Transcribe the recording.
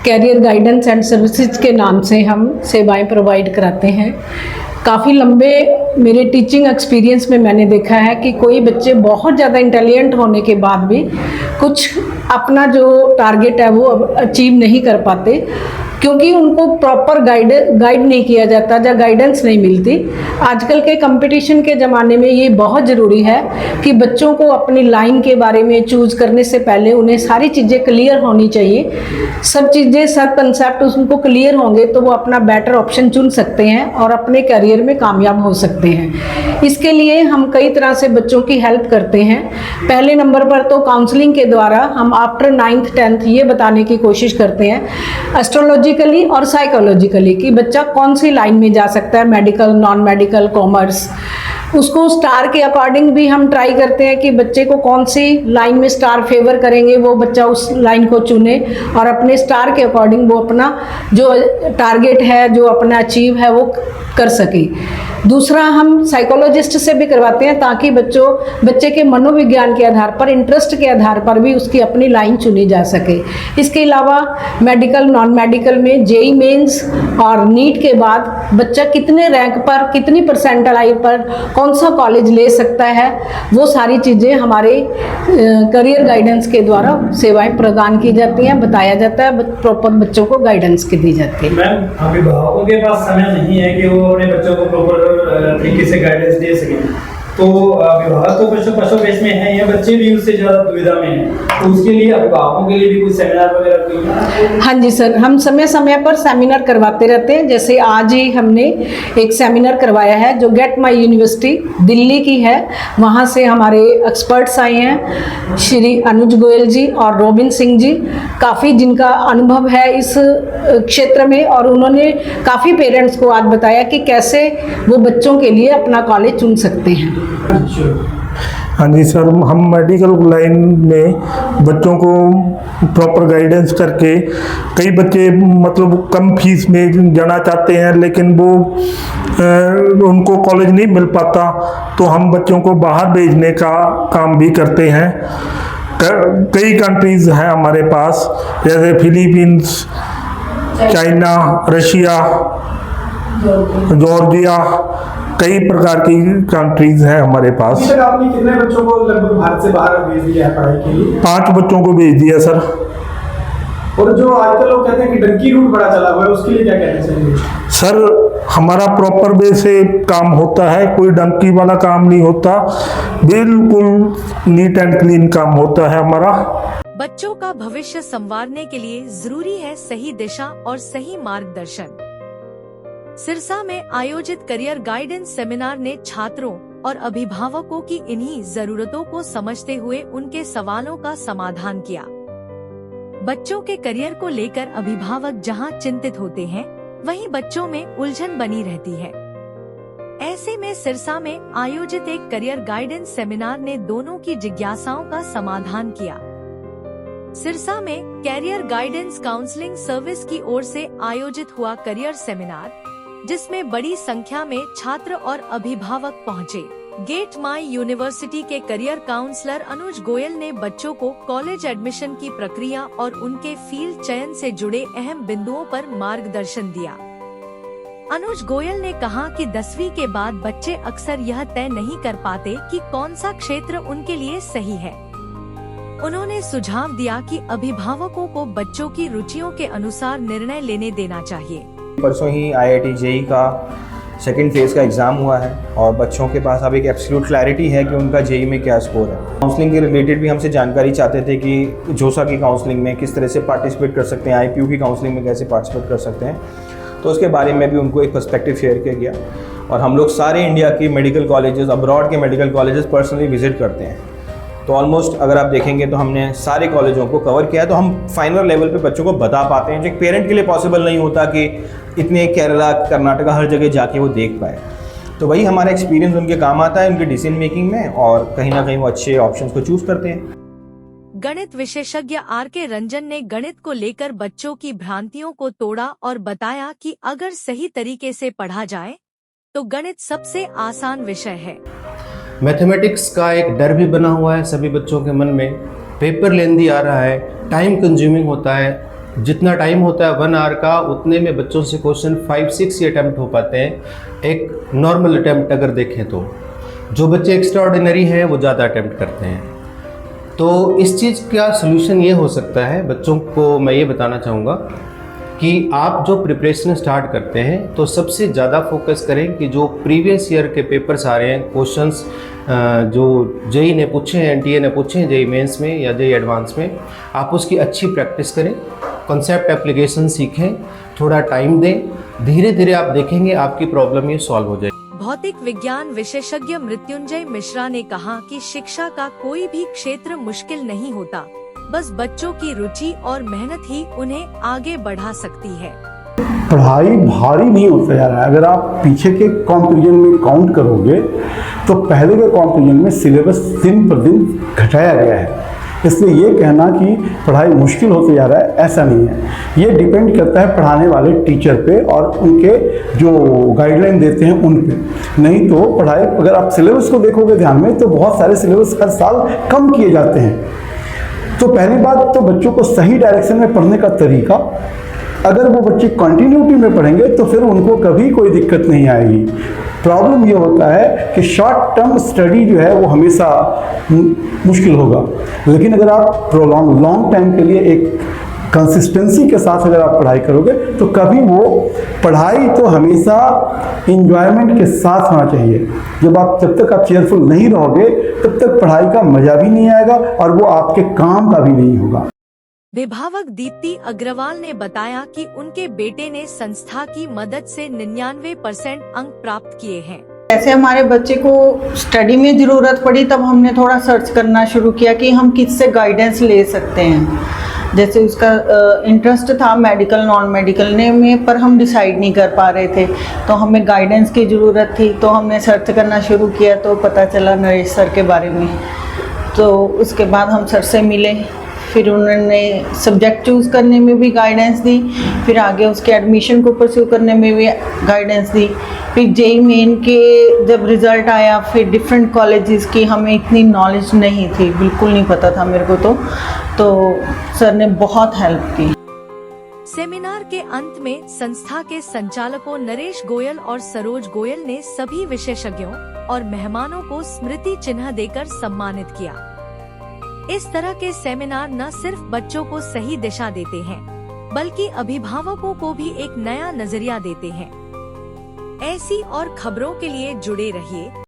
Career guidance and services के नाम से हम सेवाएं प्रोवाइड कराते हैं। काफ़ी लंबे मेरे टीचिंग एक्सपीरियंस में मैंने देखा है कि कोई बच्चे बहुत ज़्यादा इंटेलिजेंट होने के बाद भी कुछ अपना जो टारगेट है वो अचीव नहीं कर पाते, क्योंकि उनको प्रॉपर गाइड नहीं किया जाता या गाइडेंस नहीं मिलती। आजकल के कंपटीशन के ज़माने में ये बहुत ज़रूरी है कि बच्चों को अपनी लाइन के बारे में चूज़ करने से पहले उन्हें सारी चीज़ें क्लियर होनी चाहिए। सब चीज़ें, सब कंसेप्ट उनको क्लियर होंगे तो वो अपना बेटर ऑप्शन चुन सकते हैं और अपने करियर में कामयाब हो सकते हैं। इसके लिए हम कई तरह से बच्चों की हेल्प करते हैं। पहले नंबर पर तो काउंसलिंग के द्वारा हम आफ्टर 9th 10th ये बताने की कोशिश करते हैं एस्ट्रोलॉजिकली और साइकोलॉजिकली कि बच्चा कौन सी लाइन में जा सकता है, मेडिकल, नॉन मेडिकल, कॉमर्स। उसको स्टार के अकॉर्डिंग भी हम ट्राई करते हैं कि बच्चे को कौन सी लाइन में स्टार फेवर करेंगे, वो बच्चा उस लाइन को चुने और अपने स्टार के अकॉर्डिंग वो अपना जो टारगेट है, जो अपना अचीव है, वो कर सके। दूसरा, हम साइकोलॉजिस्ट से भी करवाते हैं ताकि बच्चे के मनोविज्ञान के आधार पर, इंटरेस्ट के आधार पर भी उसकी अपनी लाइन चुनी जा सके। इसके अलावा मेडिकल, नॉन मेडिकल में जेई मेंस और नीट के बाद बच्चा कितने रैंक पर, कितनी परसेंटाइल पर कौन सा कॉलेज ले सकता है, वो सारी चीज़ें हमारे करियर गाइडेंस के द्वारा सेवाएं प्रदान की जाती हैं, बताया जाता है, प्रॉपर बच्चों को गाइडेंस की दी जाती है। मैम, अभिभावकों के पास समय नहीं है कि वो अपने बच्चों को प्रॉपर तरीके से गाइडेंस दे सकें, तो अभिभावक तो पशुपेश में है या बच्चे भी उससे ज़्यादा दुविधा में हैं, तो उसके लिए अभिभावकों के लिए भी कुछ सेमिनार वगैरह कोई? हाँ जी सर, हम समय समय पर सेमिनार करवाते रहते हैं। जैसे आज ही हमने एक सेमिनार करवाया है जो गेट माई यूनिवर्सिटी दिल्ली की है। वहाँ से हमारे एक्सपर्ट्स आए हैं, श्री अनुज गोयल जी और रोबिन सिंह जी, काफ़ी जिनका अनुभव है इस क्षेत्र में, और उन्होंने काफ़ी पेरेंट्स को आज बताया कि कैसे वो बच्चों के लिए अपना कॉलेज चुन सकते हैं। हाँ जी सर, हम मेडिकल लाइन में बच्चों को प्रॉपर गाइडेंस करके, कई बच्चे मतलब कम फीस में जाना चाहते हैं लेकिन वो उनको कॉलेज नहीं मिल पाता, तो हम बच्चों को बाहर भेजने का काम भी करते हैं। कई कंट्रीज़ हैं हमारे पास, जैसे फिलीपींस, चाइना, रशिया, जॉर्जिया, कई प्रकार की कंट्रीज हैं हमारे पास। अभी तक आपने कितने बच्चों को लगभग भारत से बाहर भेज दिया है पढ़ाई के लिए? 5 बच्चों को भेज दिया सर। और जो आजकल लोग कहते हैं कि डंकी रूट बड़ा चला हुआ है, उसके लिए क्या कहना चाहेंगे? सर, हमारा प्रॉपर वे से काम होता है, कोई डंकी वाला काम नहीं होता, बिल्कुल नीट एंड क्लीन काम होता है हमारा। बच्चों का भविष्य संवारने के लिए जरूरी है सही दिशा और सही मार्गदर्शन। सिरसा में आयोजित करियर गाइडेंस सेमिनार ने छात्रों और अभिभावकों की इन्हीं जरूरतों को समझते हुए उनके सवालों का समाधान किया। बच्चों के करियर को लेकर अभिभावक जहां चिंतित होते हैं, वहीं बच्चों में उलझन बनी रहती है। ऐसे में सिरसा में आयोजित एक करियर गाइडेंस सेमिनार ने दोनों की जिज्ञासाओं का समाधान किया। सिरसा में कैरियर गाइडेंस काउंसलिंग सर्विस की ओर से आयोजित हुआ करियर सेमिनार, जिसमें बड़ी संख्या में छात्र और अभिभावक पहुंचे। गेट माई यूनिवर्सिटी के करियर काउंसलर अनुज गोयल ने बच्चों को कॉलेज एडमिशन की प्रक्रिया और उनके फील्ड चयन से जुड़े अहम बिंदुओं पर मार्गदर्शन दिया। अनुज गोयल ने कहा कि 10वीं के बाद बच्चे अक्सर यह तय नहीं कर पाते कि कौन सा क्षेत्र उनके लिए सही है। उन्होंने सुझाव दिया कि अभिभावकों को बच्चों की रुचियों के अनुसार निर्णय लेने देना चाहिए। परसों ही IIT JEE का सेकेंड फेज़ का एग्ज़ाम हुआ है और बच्चों के पास अब एक एब्सोल्यूट क्लैरिटी है कि उनका JEE में क्या स्कोर है। काउंसलिंग के रिलेटेड भी हमसे जानकारी चाहते थे कि जोसा की काउंसलिंग में किस तरह से पार्टिसिपेट कर सकते हैं, IPU की काउंसलिंग में कैसे पार्टिसिपेट कर सकते हैं, तो उसके बारे में भी उनको एक पर्सपेक्टिव शेयर किया गया। और हम लोग सारे इंडिया के मेडिकल कॉलेजेस, अब्रॉड के मेडिकल कॉलेजेस पर्सनली विजिट करते हैं, तो ऑलमोस्ट अगर आप देखेंगे तो हमने सारे कॉलेजों को कवर किया है। तो हम फाइनल लेवल पे बच्चों को बता पाते हैं, जो एक पेरेंट के लिए पॉसिबल नहीं होता कि इतने केरला, कर्नाटका हर जगह जाके वो देख पाए। तो वही हमारा एक्सपीरियंस उनके काम आता है उनके डिसीजन मेकिंग में, और कहीं ना कहीं वो अच्छे ऑप्शंस को चूज करते हैं। गणित विशेषज्ञ RK रंजन ने गणित को लेकर बच्चों की भ्रांतियों को तोड़ा और बताया कि अगर सही तरीके से पढ़ा जाए तो गणित सबसे आसान विषय है। मैथमेटिक्स का एक डर भी बना हुआ है सभी बच्चों के मन में। पेपर लेंदी आ रहा है, टाइम कंज्यूमिंग होता है, जितना टाइम होता है 1 आवर का, उतने में बच्चों से क्वेश्चन 5-6 ही अटैम्प्ट हो पाते हैं। एक नॉर्मल अटैम्प्ट अगर देखें तो जो बच्चे एक्स्ट्रा ऑर्डिनरी हैं वो ज़्यादा अटैम्प्ट करते हैं। तो इस चीज़ का सलूशन ये हो सकता है, बच्चों को मैं ये बताना चाहूँगा कि आप जो प्रिपरेशन स्टार्ट करते हैं तो सबसे ज़्यादा फोकस करें कि जो प्रीवियस ईयर के पेपर्स आ रहे हैं, क्वेश्चंस जो जेई ने पूछे हैं, एनटीए ने पूछे हैं जेई मेंस में या जेई एडवांस में, आप उसकी अच्छी प्रैक्टिस करें, कॉन्सेप्ट एप्लीकेशन सीखें, थोड़ा टाइम दें, धीरे धीरे आप देखेंगे आपकी प्रॉब्लम ये सॉल्व हो जाएगी। भौतिक विज्ञान विशेषज्ञ मृत्युंजय मिश्रा ने कहा कि शिक्षा का कोई भी क्षेत्र मुश्किल नहीं होता, बस बच्चों की रुचि और मेहनत ही उन्हें आगे बढ़ा सकती है। पढ़ाई भारी नहीं होता जा रहा है। अगर आप पीछे के कॉम्पिटिशन में काउंट करोगे तो पहले के कॉम्पिटिशन में सिलेबस दिन पर दिन घटाया गया है, इसलिए ये कहना कि पढ़ाई मुश्किल होते जा रहा है ऐसा नहीं है। ये डिपेंड करता है पढ़ाने वाले टीचर पे और उनके जो गाइडलाइन देते हैं उन पे। नहीं तो पढ़ाई, अगर आप सिलेबस को देखोगे ध्यान में तो बहुत सारे सिलेबस हर साल कम किए जाते हैं। तो पहली बात तो बच्चों को सही डायरेक्शन में पढ़ने का तरीका, अगर वो बच्चे कंटिन्यूटी में पढ़ेंगे तो फिर उनको कभी कोई दिक्कत नहीं आएगी। प्रॉब्लम ये होता है कि शॉर्ट टर्म स्टडी जो है वो हमेशा मुश्किल होगा, लेकिन अगर आप प्रोलॉन्ग लॉन्ग टाइम के लिए एक कंसिस्टेंसी के साथ अगर आप पढ़ाई करोगे तो कभी वो पढ़ाई तो हमेशा इंजॉयमेंट के साथ होना चाहिए। जब तक आप चेयरफुल नहीं रहोगे तब तक पढ़ाई का मजा भी नहीं आएगा और वो आपके काम का भी नहीं होगा। विभावक दीप्ति अग्रवाल ने बताया कि उनके बेटे ने संस्था की मदद से 99% अंक प्राप्त किए हैं। ऐसे हमारे बच्चे को स्टडी में ज़रूरत पड़ी तब हमने थोड़ा सर्च करना शुरू किया कि हम किससे गाइडेंस ले सकते हैं। जैसे उसका इंटरेस्ट था मेडिकल नॉन मेडिकल में, पर हम डिसाइड नहीं कर पा रहे थे, तो हमें गाइडेंस की ज़रूरत थी। तो हमने सर्च करना शुरू किया तो पता चला नरेश सर के बारे में। तो उसके बाद हम सर से मिले, फिर उन्होंने सब्जेक्ट चूज़ करने में भी गाइडेंस दी, फिर आगे उसके एडमिशन को परस्यू करने में भी गाइडेंस दी। फिर जेई मेन के जब रिज़ल्ट आया, फिर डिफरेंट कॉलेजेस की हमें इतनी नॉलेज नहीं थी, बिल्कुल नहीं पता था मेरे को। तो सर ने बहुत हेल्प की। सेमिनार के अंत में संस्था के संचालकों नरेश गोयल और सरोज गोयल ने सभी विशेषज्ञों और मेहमानों को स्मृति चिन्ह देकर सम्मानित किया। इस तरह के सेमिनार न सिर्फ बच्चों को सही दिशा देते हैं, बल्कि अभिभावकों को भी एक नया नजरिया देते हैं। ऐसी और खबरों के लिए जुड़े रहिए